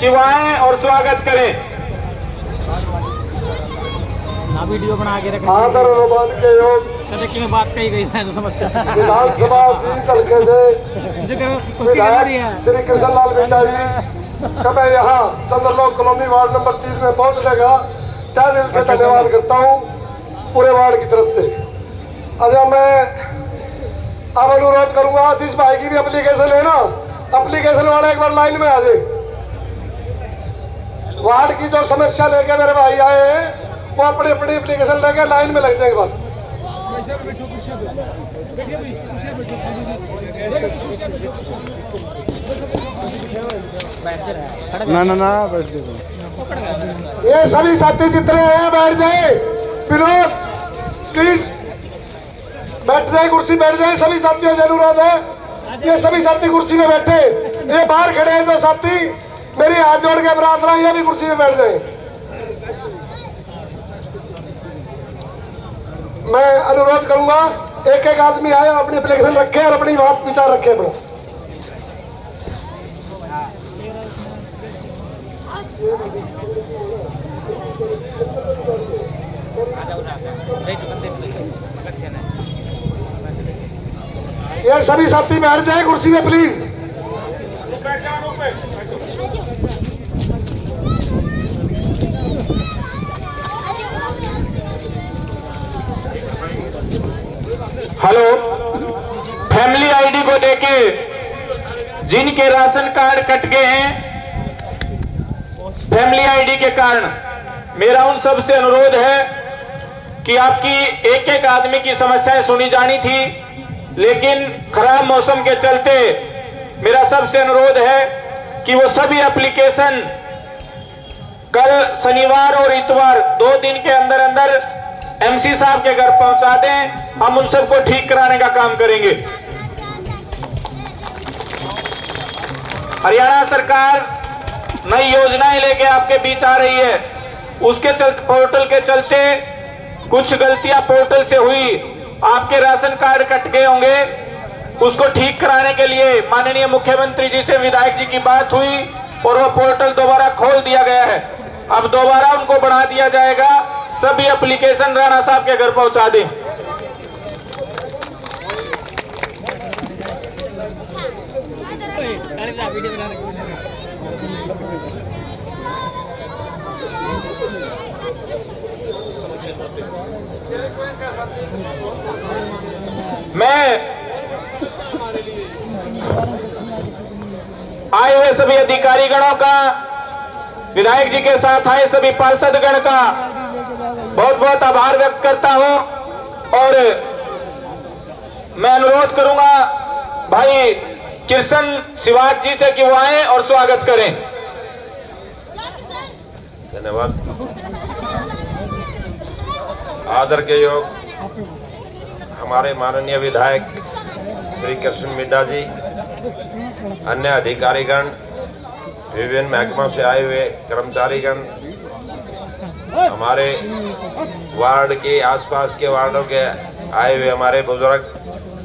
कि वो आए और स्वागत करें। ना वीडियो बना के रखें। आदर अनुमान के योग कहते कि मैं बात कही गई है तो समझता विधानसभा जीत हल्के से विधायक श्री कृष्णलाल मिड्डा जी का मैं यहाँ चंद्रलोक कॉलोनी वार्ड नंबर 3 में पहुँचने का तहे दिल से धन्यवाद करता हूँ पूरे वार्ड की तरफ से। अच्छा, मैं अब अनुरोध करूंगा जिस भाई की भी एप्लीकेशन है ना, एप्लीकेशन वाले एक बार लाइन में आ जाए। वार्ड की जो समस्या लेके मेरे भाई आए हैं वो अपनी अपनी एप्लीकेशन लेके लाइन में लग जाएंगे। बात ना ये सभी साथी जितने हैं बैठ जाए। विनोद प्लीज बैठ जाए, कुर्सी बैठ जाए। सभी साथियों से अनुरोध है ये सभी साथी कुर्सी में बैठे। ये बाहर खड़े हैं जो साथी, मेरी हाथ जोड़ के प्रार्थना ये भी कुर्सी में बैठ जाए। मैं अनुरोध करूंगा एक एक आदमी आए, अपनी एप्लीकेशन रखे और अपनी बात विचार रखे अपना। ये सभी साथी बैठ जाए कुर्सी में प्लीज। हेलो, फैमिली आईडी को लेके जिनके राशन कार्ड कट गए हैं फैमिली आईडी के कारण, मेरा उन सब से अनुरोध है कि आपकी एक एक आदमी की समस्याएं सुनी जानी थी, लेकिन खराब मौसम के चलते मेरा सबसे अनुरोध है कि वो सभी एप्लीकेशन कल शनिवार और इतवार 2 दिन के अंदर अंदर एमसी साहब के घर पहुंचा दें। हम उन सबको ठीक कराने का काम करेंगे। हरियाणा सरकार नई योजनाएं लेके आपके बीच आ रही है, उसके चलते पोर्टल के चलते कुछ गलतियां पोर्टल से हुई, आपके राशन कार्ड कट गए होंगे, उसको ठीक कराने के लिए माननीय मुख्यमंत्री जी से विधायक जी की बात हुई और वो पोर्टल दोबारा खोल दिया गया है। अब दोबारा उनको बढ़ा दिया जाएगा। सभी एप्लीकेशन राणा साहब के घर पहुंचा दें। मैं आए हुए सभी अधिकारी गणों का, विधायक जी के साथ आए सभी पार्षद गण का बहुत बहुत आभार व्यक्त करता हूं और मैं अनुरोध करूंगा भाई कृष्ण शिवाज जी से कि वो आए और स्वागत करें। धन्यवाद। आदर के योग हमारे माननीय विधायक श्री कृष्ण मिड्डा जी, अन्य अधिकारीगण, विभिन्न महकमों से आए हुए कर्मचारीगण, हमारे वार्ड के आसपास के वार्डों के आए हुए हमारे बुजुर्ग,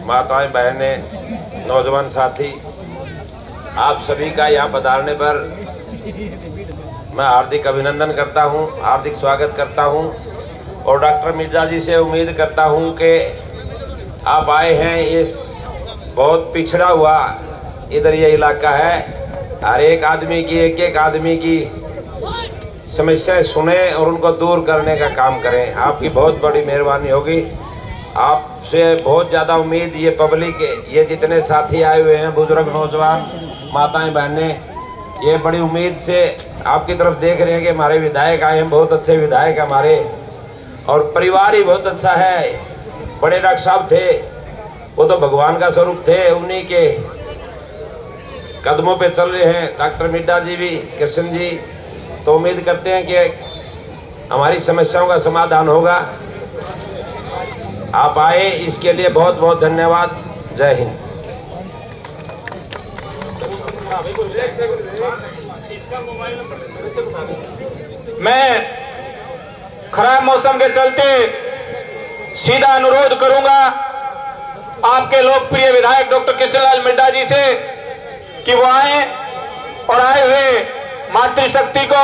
माताएं, बहनें, नौजवान साथी, आप सभी का यहाँ पधारने पर मैं हार्दिक अभिनंदन करता हूँ, हार्दिक स्वागत करता हूँ और डॉक्टर मिड्डा जी से उम्मीद करता हूँ कि आप आए हैं। इस बहुत पिछड़ा हुआ इधर ये इलाका है, हर एक आदमी की, एक एक आदमी की समस्याएं सुने और उनको दूर करने का काम करें। आपकी बहुत बड़ी मेहरबानी होगी। आपसे बहुत ज़्यादा उम्मीद ये पब्लिक, ये जितने साथी आए हुए हैं, बुजुर्ग, नौजवान, माताएं, बहनें, ये बड़ी उम्मीद से आपकी तरफ देख रहे हैं कि हमारे विधायक आए हैं। बहुत अच्छे विधायक हमारे और परिवार ही बहुत अच्छा है। बड़े डॉक्टर साहब थे, वो तो भगवान का स्वरूप थे, उन्हीं के कदमों पे चल रहे हैं डॉक्टर मिड्डा जी भी, कृष्ण जी। तो उम्मीद करते हैं कि हमारी समस्याओं का समाधान होगा। आप आए इसके लिए बहुत बहुत धन्यवाद। जय हिंद। मैं खराब मौसम के चलते सीधा अनुरोध करूंगा आपके लोकप्रिय विधायक डॉक्टर कृष्णलाल मिड्डा जी से कि वो आए और आए हुए मातृशक्ति को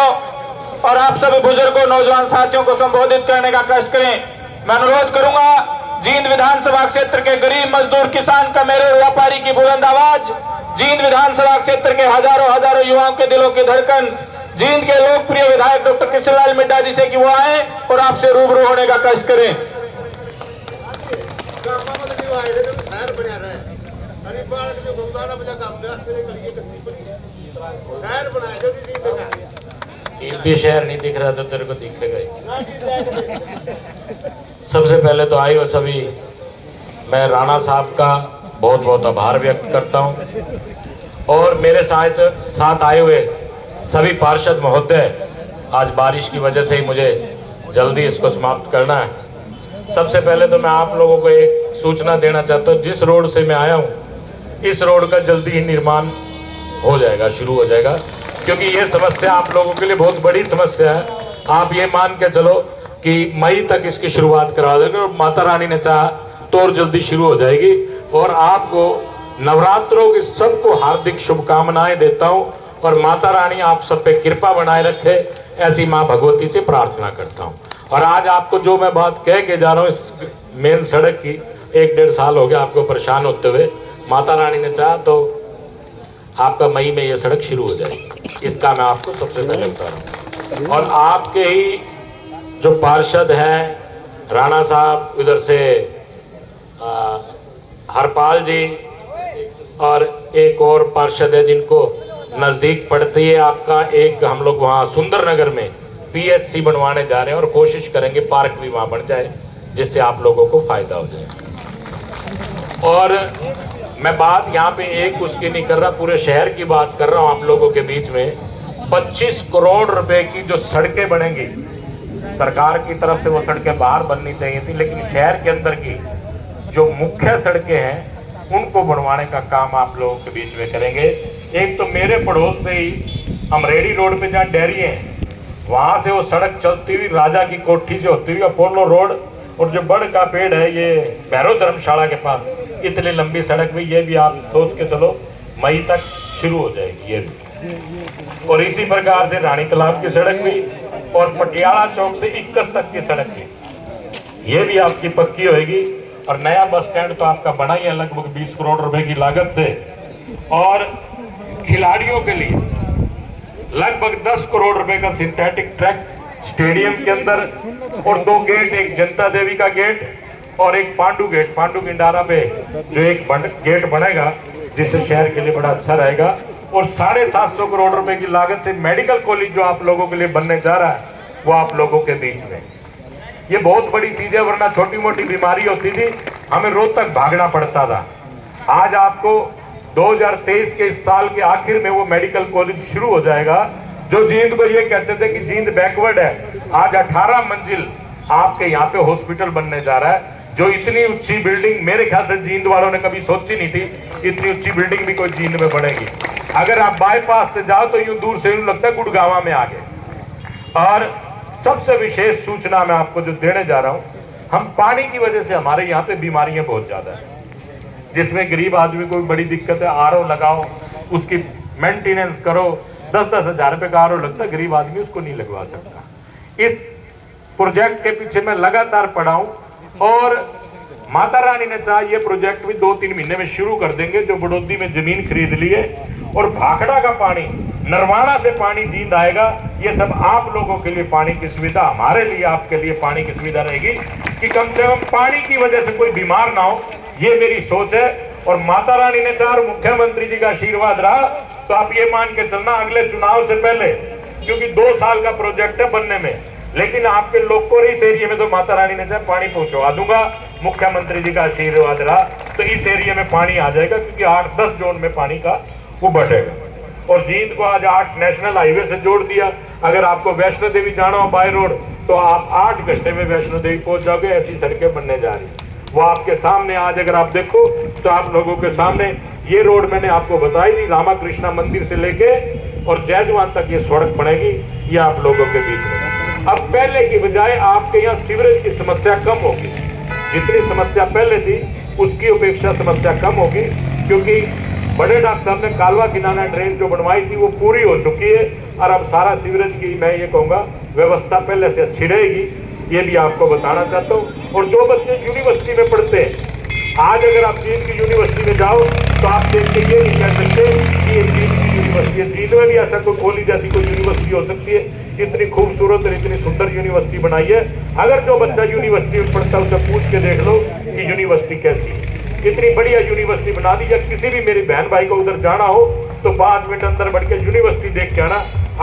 और आप सभी बुजुर्गों नौजवान साथियों को संबोधित करने का कष्ट करें। मैं अनुरोध करूंगा जींद विधानसभा क्षेत्र के गरीब मजदूर किसान का मेरे व्यापारी की बुलंद आवाज, जींद विधानसभा क्षेत्र के हजारों युवाओं के दिलों की धड़कन, जींद के लोकप्रिय विधायक डॉक्टर कृष्णलाल मिड्डा जी से कि वो आए और आपसे रूबरू होने का कष्ट करें। कीमती शहर नहीं दिख रहा तो तेरे को दिखेगा ही। सबसे पहले तो आए हुए सभी, मैं राणा साहब का बहुत बहुत आभार व्यक्त करता हूं और मेरे साथ आए हुए सभी पार्षद महोदय। आज बारिश की वजह से ही मुझे जल्दी इसको समाप्त करना है। सबसे पहले तो मैं आप लोगों को एक सूचना देना चाहता हूं, जिस रोड से मैं आया हूं इस रोड का जल्दी ही निर्माण हो जाएगा, शुरू हो जाएगा, क्योंकि ये समस्या आप लोगों के लिए बहुत बड़ी समस्या है। आप ये मान के चलो कि मई तक इसकी शुरुआत करा देंगे और माता रानी ने चाहा तो और जल्दी शुरू हो जाएगी। और आपको नवरात्रों की सबको हार्दिक शुभकामनाएं देता हूं और माता रानी आप सब पे कृपा बनाए रखे, ऐसी मां भगवती से प्रार्थना करता हूं। और आज आपको जो मैं बात कह के जा रहा हूं, इस मेन सड़क की 1-1.5 साल हो गया आपको परेशान होते हुए, माता रानी ने चाहा तो आपका मई में ये सड़क शुरू हो जाएगी। इसका मैं आपको सबसे पहले बता रहा हूँ। और आपके ही जो पार्षद हैं राणा साहब, उधर से हरपाल जी और एक और पार्षद है जिनको नज़दीक पड़ती है आपका एक, हम लोग वहाँ सुंदर नगर में PHC बनवाने जा रहे हैं और कोशिश करेंगे पार्क भी वहाँ बन जाए जिससे आप लोगों को फायदा हो जाए। और मैं बात यहाँ पे एक उसकी नहीं कर रहा, पूरे शहर की बात कर रहा हूँ आप लोगों के बीच में। 25 करोड़ रुपए की जो सड़कें बनेंगी, सरकार की तरफ से वो सड़कें बाहर बननी चाहिए थी, लेकिन शहर के अंदर की जो मुख्य सड़कें हैं उनको बनवाने का काम आप लोगों के बीच में करेंगे। एक तो मेरे पड़ोस से ही अमरेडी रोड पे जहाँ डेयरी है वहाँ से वो सड़क चलती हुई राजा की कोठी से होती हुई अपोलो रोड और जो बड़ का पेड़ है ये भैरव धर्मशाला के पास, इतनी लंबी सड़क भी, ये भी आप सोच के चलो मई तक शुरू हो जाएगी ये भी। और इसी प्रकार से रानी तालाब की सड़क भी और पटियाला चौक से 21 तक की सड़क भी, ये भी आपकी पक्की होगी। और नया बस स्टैंड तो आपका बना ही है लगभग 20 करोड़ रुपए की लागत से। और खिलाड़ियों के लिए लगभग 10 करोड़ रुपए का सिंथेटिक ट्रैक स्टेडियम के अंदर और 2 गेट, एक जनता देवी का गेट और एक पांडू गेट, पांडू किंडारा पे जो एक गेट बनेगा जिससे शहर के लिए बड़ा अच्छा रहेगा। और 750 करोड़ रुपए की लागत से मेडिकल कॉलेज जो आप लोगों के लिए बनने जा रहा है वो आप लोगों के बीच में, ये बहुत बड़ी चीज है। वरना छोटी मोटी बीमारी होती थी, हमें रोहतक भागना पड़ता था। आज आपको 2023 के इस साल के आखिर में वो मेडिकल कॉलेज शुरू हो जाएगा। जो जींद को ये कहते थे कि जींद बैकवर्ड है, आज 18 मंजिल आपके यहाँ पे हॉस्पिटल बनने जा रहा है। जो इतनी ऊंची बिल्डिंग मेरे ख्याल से जींद वालों ने कभी सोची नहीं थी, इतनी ऊंची बिल्डिंग भी कोई जींद में बनेगी। अगर आप बाईपास से जाओ तो यूं दूर से यूं लगता है गुड़गांव में आ गए। और सबसे विशेष सूचना मैं आपको जो देने जा रहा हूं, हम पानी की वजह से हमारे यहाँ पे बीमारियां बहुत ज्यादा है, जिसमें गरीब आदमी को भी बड़ी दिक्कत है। आरओ लगाओ, उसकी मेंटेनेंस करो, 10-10 हजार रुपए का आरओ लगता है, गरीब आदमी उसको नहीं लगवा सकता। इस प्रोजेक्ट के पीछे मैं लगातार पड़ा हूं और माता रानी ने चाहा ये प्रोजेक्ट भी 2-3 महीने में शुरू कर देंगे। जो बड़ौदी में जमीन खरीद ली है और भाखड़ा का पानी, नरवाना से पानी जींद आएगा, ये सब आप लोगों के लिए पानी की सुविधा, हमारे लिए आपके लिए पानी की सुविधा रहेगी कि कम से कम पानी की वजह से कोई बीमार ना हो। ये मेरी सोच है। और माता रानी ने चाहा, मुख्यमंत्री जी का आशीर्वाद रहा तो आप ये मान के चलना अगले चुनाव से पहले, क्योंकि 2 साल का प्रोजेक्ट है बनने में, लेकिन आपके लोग को इस एरिया में तो माता रानी ने चाहे पानी पहुंचवा दूंगा। मुख्यमंत्री जी का आशीर्वाद रहा तो इस एरिया में पानी आ जाएगा, क्योंकि 8-10 जोन में पानी का वो बढ़ेगा। और जींद को आज 8 नेशनल हाईवे से जोड़ दिया। अगर आपको वैष्णो देवी जाना हो बाय रोड तो आप 8 घंटे में वैष्णो देवी पहुंच जाओगे। ऐसी सड़कें बनने जा रही वो आपके सामने। आज अगर आप देखो तो आप लोगों के सामने ये रोड मैंने आपको बताई थी, रामाकृष्णा मंदिर से लेके और जयजवान तक ये सड़क बनेगी, ये आप लोगों के बीच में। अब पहले की बजाय आपके यहाँ सीवरेज की समस्या कम होगी, जितनी समस्या पहले थी उसकी अपेक्षा समस्या कम होगी, क्योंकि बड़े डॉक्टर साहब ने कालवा किनारा ड्रेन जो बनवाई थी वो पूरी हो चुकी है और अब सारा सीवरेज की मैं ये कहूँगा व्यवस्था पहले से अच्छी रहेगी, ये भी आपको बताना चाहता हूँ। और जो बच्चे यूनिवर्सिटी में पढ़ते हैं, आज अगर आप जींद की यूनिवर्सिटी में जाओ तो आप देख के ये नहीं कह सकते कि ये जींद की यूनिवर्सिटी है। जींद में भी ऐसा कोई कोहली जैसी कोई यूनिवर्सिटी हो सकती है, इतनी खूबसूरत और इतनी सुंदर यूनिवर्सिटी बनाई है। अगर जो बच्चा यूनिवर्सिटी में पढ़ता है उसे पूछ के देख लो कि यूनिवर्सिटी कैसी है, इतनी बढ़िया यूनिवर्सिटी बना दी। या किसी भी मेरी बहन भाई को उधर जाना हो तो 5 मिनट अंदर बढ़ के यूनिवर्सिटी देख के आना,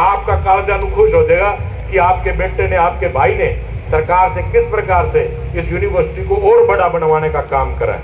आपका कालजानू खुश हो जाएगा कि आपके बेटे ने, आपके भाई ने सरकार से किस प्रकार से इस यूनिवर्सिटी को और बड़ा बनवाने का काम करा है।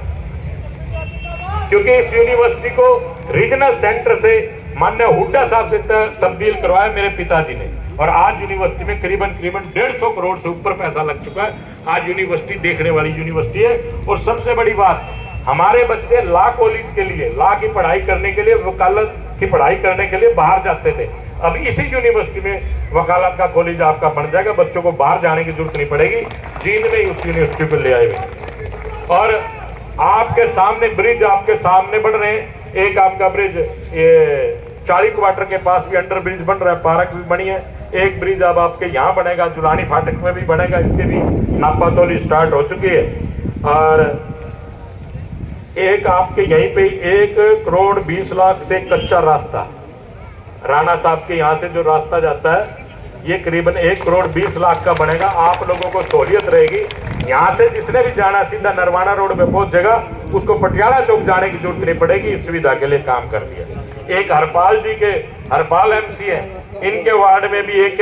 क्योंकि इस यूनिवर्सिटी को रीजनल सेंटर से माननीय हुड्डा साहब से तब्दील करवाया मेरे पिताजी ने, और आज यूनिवर्सिटी में करीबन 150 करोड़ से ऊपर पैसा लग चुका है। आज यूनिवर्सिटी देखने वाली यूनिवर्सिटी है। और सबसे बड़ी बात, हमारे बच्चे लॉ कॉलेज के लिए, लॉ की पढ़ाई करने के लिए, वकालत की पढ़ाई करने के लिए बाहर जाते थे। अब इसी यूनिवर्सिटी में वकालत का कॉलेज आपका बन जाएगा, बच्चों को बाहर जाने की जरूरत नहीं पड़ेगी, जींद में ही उस यूनिवर्सिटी को ले आएंगे। और आपके सामने ब्रिज आपके सामने बन रहे हैं। एक आपका ब्रिज ये 40 क्वार्टर के पास भी अंडर ब्रिज बन रहा है, पार्क भी बनी है। एक ब्रिज अब आपके यहाँ बनेगा, जुलानी फाटक में भी बनेगा, इसके भी नापातोली स्टार्ट हो चुकी है। और एक आपके यहीं पे 1 करोड़ 20 लाख से कच्चा रास्ता, राणा साहब के यहाँ से जो रास्ता जाता है, ये करीबन 1 करोड़ 20 लाख का बनेगा। आप लोगों को सहूलियत रहेगी। यहाँ से जिसने भी जाना सीधा नरवाना रोड पे पहुंचेगा, उसको पटियाला चौक जाने की जरूरत नहीं पड़ेगी। इस सुविधा के लिए काम कर दिया। एक हरपाल जी के, हरपाल MC है, इनके वार्ड में भी एक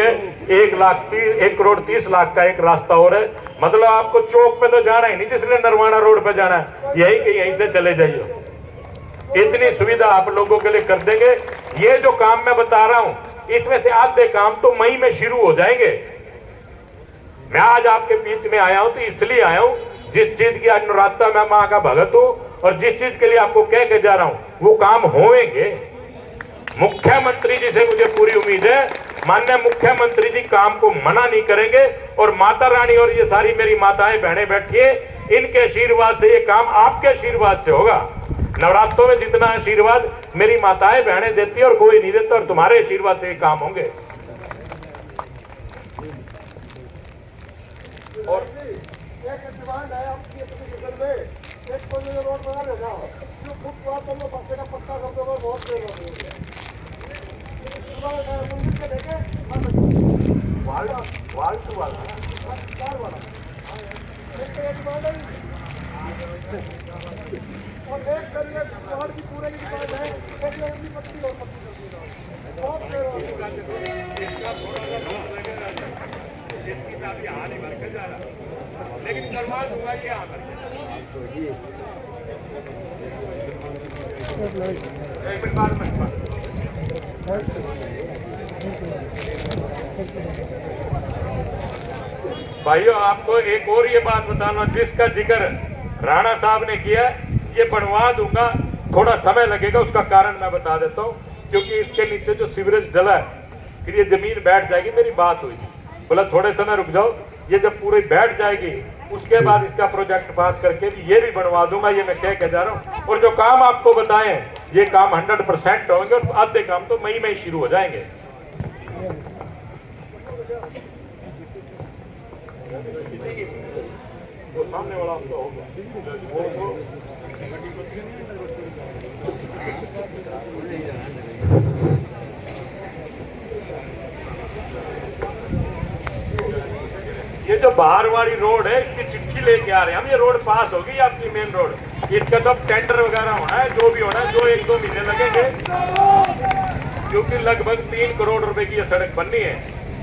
1 करोड़ 30 लाख का एक रास्ता और है। मतलब आपको चौक पे तो जाना ही नहीं, जिसने नरवाना रोड पे जाना है यही के यहीं से चले जाइए। इतनी सुविधा आप लोगों के लिए कर देंगे। ये जो काम मैं बता रहा हूं, इसमें से आधे काम तो मई में शुरू हो जाएंगे। मैं आज आपके बीच में आया हूं तो इसलिए आया हूं, जिस चीज की आज नवरात्रा में मां का भगत हूं और जिस चीज के लिए आपको कह के जा रहा हूं वो काम होंगे। मुख्यमंत्री जी से मुझे पूरी उम्मीद है, माननीय मुख्यमंत्री जी काम को मना नहीं करेंगे। और माता रानी और ये सारी मेरी माताएं बहनें बैठी है, इनके आशीर्वाद से ये काम आपके आशीर्वाद से होगा। नवरात्रों में जितना आशीर्वाद मेरी माताएं बहनें देती है और कोई नहीं देता, और तुम्हारे आशीर्वाद से ये काम होंगे। और एक डिमांड है आपकी एप्लीकेशन में, एक तो ये रोड बना लेना, जो फुटपाथ हम लोग बच्चे का पक्का कर दो, बहुत देर हो गई है। मंदिर के लेके वाल टू वाला कार वाला एक डिमांड है, और एक करिए पहाड़ की पूरे की डिमांड है, एक लंबी पट्टी और पट्टी बहुत देर हो गई। लेकिन करवा दूंगा ये आकर। एक मिनट बाद भाइयों, आपको एक और ये बात बताना, जिसका जिक्र राणा साहब ने किया, ये बनवा दूंगा, थोड़ा समय लगेगा, उसका कारण मैं बता देता हूँ। क्योंकि इसके नीचे जो सीवरेज डला है, फिर ये जमीन बैठ जाएगी। मेरी बात हुई थी, बोला थोड़े समय रुक जाओ, ये जब पूरी बैठ जाएगी उसके बाद इसका प्रोजेक्ट पास करके भी ये भी बनवा दूंगा। ये मैं कह के जा रहा हूँ। और जो काम आपको बताए ये काम 100% होंगे, और आधे काम तो मई में ही शुरू हो जाएंगे। वो सामने वाला तो हो गया, ये जो बाहर वाली रोड है, इसकी चिट्ठी लेके आ रहे हैं हम। ये रोड पास होगी आपकी मेन रोड, इसका तो अब टेंडर वगैरह होना है, जो भी होना है, जो 1-2 महीने लगेंगे, क्योंकि लगभग 3 करोड़ रुपए की ये सड़क बननी है।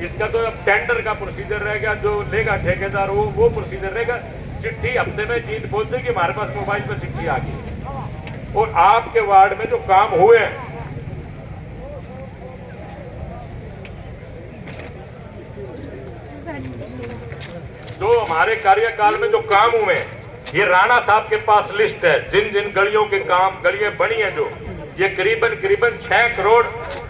इसका तो अब टेंडर का प्रोसीजर रहेगा, जो लेगा ठेकेदार वो प्रोसीजर रहेगा। चिट्ठी हफ्ते में जीत बोलते कि हमारे पास मोबाइल पर चिट्ठी आ गई। और आपके वार्ड में जो काम हुए हैं, जो हमारे कार्यकाल में जो काम हुए, ये राणा साहब के पास लिस्ट है। जिन जिन गलियों के काम, गलियां बनी हैं जो, ये करीबन 6 करोड़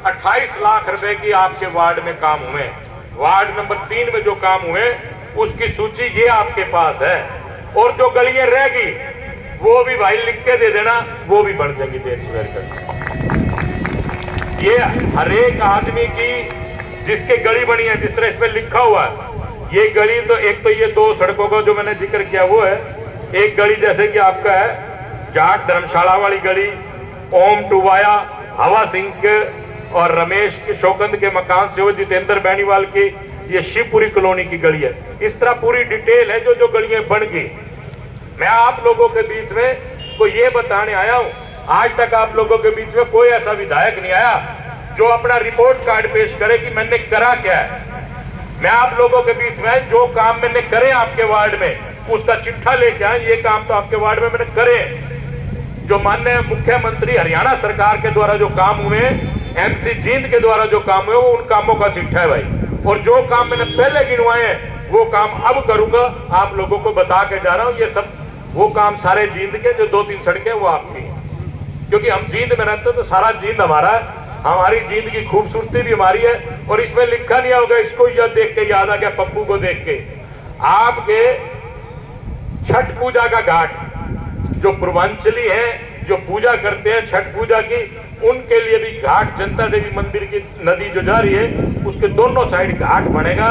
28 लाख रुपए की आपके वार्ड में काम हुए। वार्ड नंबर 3 में जो काम हुए उसकी सूची ये आपके पास है। और जो गलियां रहेगी वो भी भाई लिख के दे देना, वो भी बन जाएंगी देर सवेर तक। ये हर एक आदमी की जिसकी गली बनी है, जिस तरह इसमें लिखा हुआ है, ये गली तो एक तो ये 2 सड़कों का जो मैंने जिक्र किया वो है। एक गली जैसे कि आपका है जाट धर्मशाला वाली गली, ओम टुवाया, हवा सिंह के और रमेश के शोकंद के मकान से, वो जितेंद्र बैनीवाल की ये शिवपुरी कॉलोनी की गली है। इस तरह पूरी डिटेल है जो जो गलियां बन गई। मैं आप लोगों के बीच में को ये बताने आया हूं, आज तक आप लोगों के बीच में कोई ऐसा विधायक नहीं आया जो अपना रिपोर्ट कार्ड पेश करे कि मैंने करा क्या है। मैं आप लोगों के बीच में जो काम मैंने करे आपके वार्ड में उसका चिट्ठा लेके आए, ये काम तो आपके वार्ड में मैंने करे। जो माननीय मुख्यमंत्री हरियाणा सरकार के द्वारा जो काम हुए, MC जींद के द्वारा जो काम हुए, वो उन कामों का चिट्ठा है भाई। और जो काम मैंने पहले गिनवाए हैं वो काम अब करूंगा, आप लोगों को बता के जा रहा हूं। ये सब वो काम सारे जींद के जो 2-3 सड़कें वो आपकी हैं, क्योंकि हम जींद में रहते हैं तो सारा जींद हमारा है, हमारी जींद की खूबसूरती भी हमारी है। और इसमें लिखा नहीं होगा, इसको यह देख के याद आ गया पप्पू को देख के, आपके छठ पूजा का घाट जो पूर्वांचली है जो पूजा करते हैं छठ पूजा की, उनके लिए भी घाट जनता देवी मंदिर की नदी जो जा रही है उसके दोनों साइड घाट बनेगा।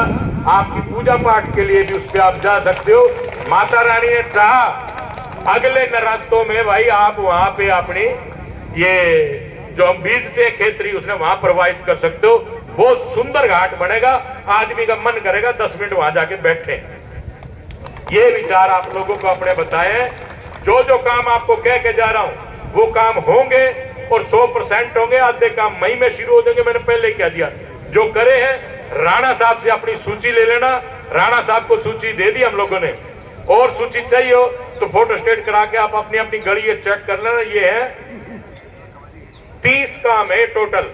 आपकी पूजा पाठ के लिए भी उस पर आप जा सकते हो। माता रानी ने चाहा अगले नवरात्रों में भाई आप वहां पे अपनी ये जो हम बीजते हैं खेतरी उसने वहां प्रवाहित कर सकते हो। बहुत सुंदर घाट बनेगा, आदमी का मन करेगा 10 मिनट वहां जाके बैठे। ये विचार आप लोगों को अपने बताए। जो जो काम आपको कह के जा रहा हूं वो काम होंगे और 100% होंगे। आधे काम मई में शुरू हो जाएंगे, मैंने पहले कह दिया। जो करे हैं राणा साहब से अपनी सूची ले लेना, राणा साहब को सूची दे दी हम लोगों ने। और सूची चाहिए हो तो फोटो स्टेट करा के आप अपनी अपनी गली ये चेक कर लेना। ये है 30 काम है टोटल,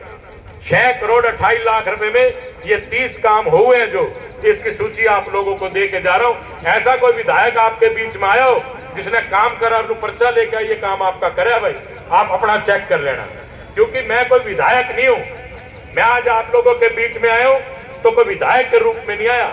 6 करोड़ 28 लाख रुपए में ये 30 काम हुए हैं। जो इसकी सूची आप लोगों को दे के जा रहा हूं। ऐसा कोई विधायक आपके बीच में आया हो जिसने काम करा पर्चा लेकर ये काम आपका करे भाई, आप अपना चेक कर लेना। क्योंकि मैं कोई विधायक नहीं हूं, मैं आज आप लोगों के बीच में आया हूं तो कोई विधायक के रूप में नहीं आया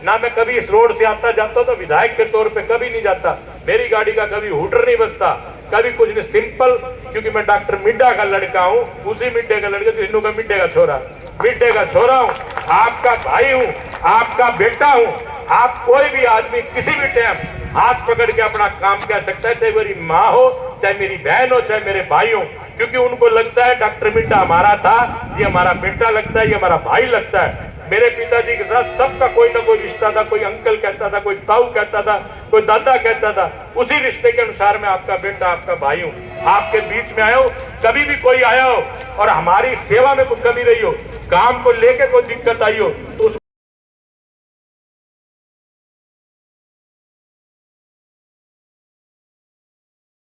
ना। मैं कभी इस रोड से आता जाता तो विधायक के तौर पे कभी नहीं जाता। मेरी गाड़ी का कभी हुटर नहीं बजता, कभी कुछ नहीं। सिंपल, क्योंकि मैं डॉक्टर मिड्डा का लड़का हूं, उसी मिड्डे का लड़का तो हिंदू का मिड्डे का छोरा, मिड्डे का छोरा हूं, आपका भाई हूं, आपका बेटा हूं। आप कोई भी आदमी किसी भी टाइम हाथ पकड़ के अपना काम कह सकता है, चाहे मेरी माँ हो, चाहे मेरी बहन हो, चाहे मेरे भाई हो। क्योंकि उनको लगता है डॉक्टर मिड्डा हमारा था, ये हमारा बेटा लगता है, ये हमारा भाई लगता है। मेरे पिताजी के साथ सबका कोई ना कोई रिश्ता था, कोई अंकल कहता था, कोई ताऊ कहता था, कोई दादा कहता था। उसी रिश्ते के अनुसार मैं आपका बेटा, आपका भाई हूँ। आपके बीच में आया हो, कभी भी कोई आया हो और हमारी सेवा में कोई कमी रही हो, काम को लेकर कोई दिक्कत आई हो तो उस